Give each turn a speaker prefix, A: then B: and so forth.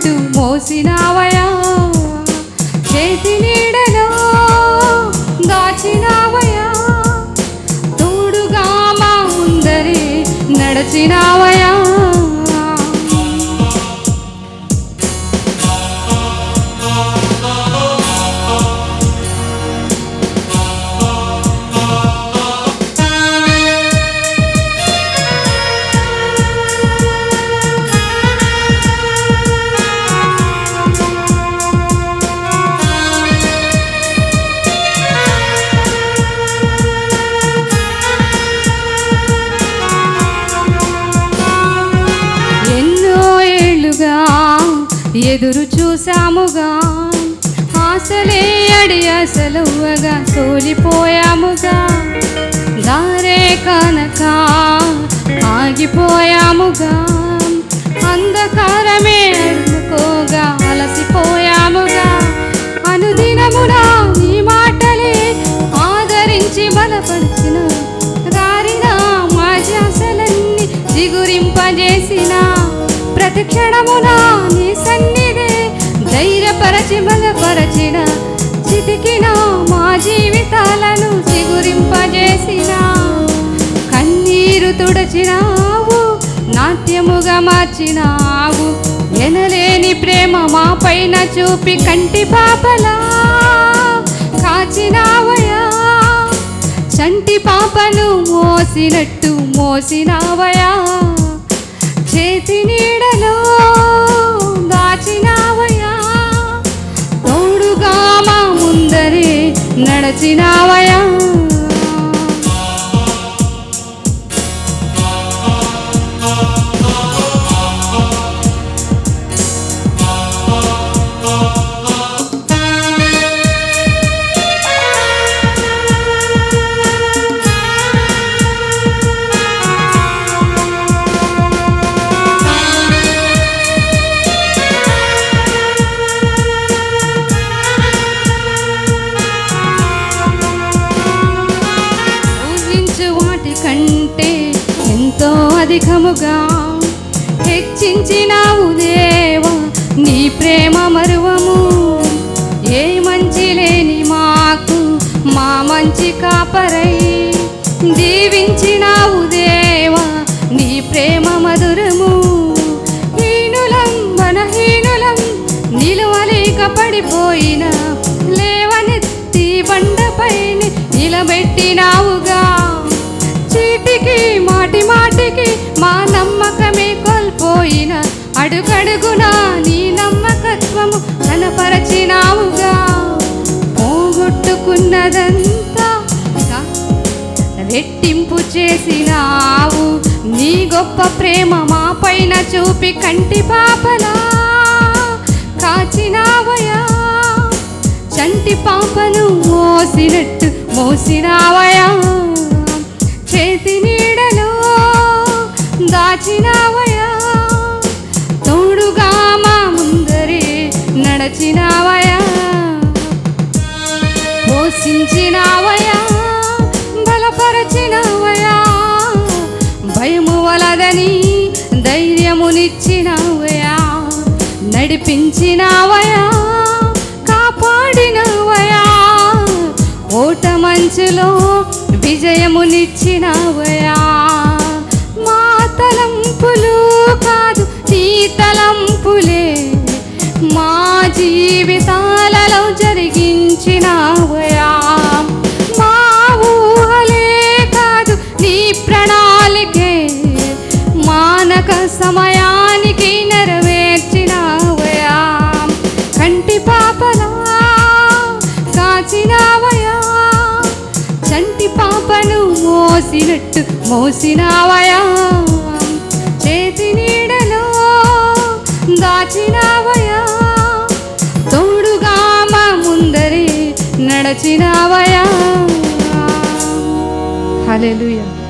A: మోసినట్టు మోసినావయా, చేతి నీడలో దాచినావయా, తోడుగా మా ముందరే నడచినావయా. ఎదురు చూసాముగా, ఆశలే అడి అసలువగా సోలిపోయాముగా, దారే కనక ఆగిపోయాముగా, అంధకారమే అడ్డుకోగా అలసిపోయాముగా. అనుదినమునా నీ మాటలే ఆదరించి బలపరిచిన, దారిన మా ధ్యాసలన్నీ దిగురింపజేసిన, ప్రతి క్షణమునా నీ సన్నిధే ధైర్యపరచి బలపరచిన, చితికిన మా జీవితాలను చిగురింపజేసిన, కన్నీరు తుడచినావు, నాట్యముగా మార్చినావు, ఎనలేని ప్రేమ మా పైన చూపి కంటి పాపలా కాచినావయా, చంటి పాపను మోసినట్టు మోసినావయా, చేతి నీడలో దాచినావయా, తోడుగా మా ముందరే నడచినావయా. కంటే ఎంతో అధికముగా హెచ్చించినావు దేవా నీ ప్రేమ మరువము, ఏ మంచి లేని మాకు మా మంచి కాపరై దీవించినావు దేవా నీ ప్రేమ మధురము. హీనులం బలహీనులం నిలువలేక పడిపోయిన, లేవనెత్తి బండపై నిలబెట్టినావుగా, చీటికి మాటి మాటికి మా నమ్మకమే కోల్పోయిన, అడుగడుగునా నీ నమ్మకత్వము కనపరచినావుగా, పోగొట్టుకున్నదంతా రెట్టింపు చేసినావు, నీ గొప్ప ప్రేమ మా పైన చూపి కంటి పాపలా కాచినావయా, చంటి పాపను మోసినట్టు మోసినావయా, చేతి నీడలో దాచినావయా, తోడుగా మా ముందరే నడచినావయా, పోషించినావయా, బలపరచినావయా, భయము వలదని ధైర్యమునిచ్చినావయా, నడిపించినావయా, కాపాడినవయా, ఓట మంచులో విజయమునిచ్చినావయా, మా తలంపులు కాదు నీ తలంపులే మా జీవితాలలో జరిగించినావయా, మా ఊహలే కాదు నీ ప్రణాళికే మానక సమయానికి నెరవేర్చినావయా, కంటి పాపలా కాచినావయా, చంటి పాపను మోసినట్టు మోసినావయా, చేతి నీడలో దాచినావయా, తోడుగా మా ముందరే నడచినావయా. హల్లెలూయా.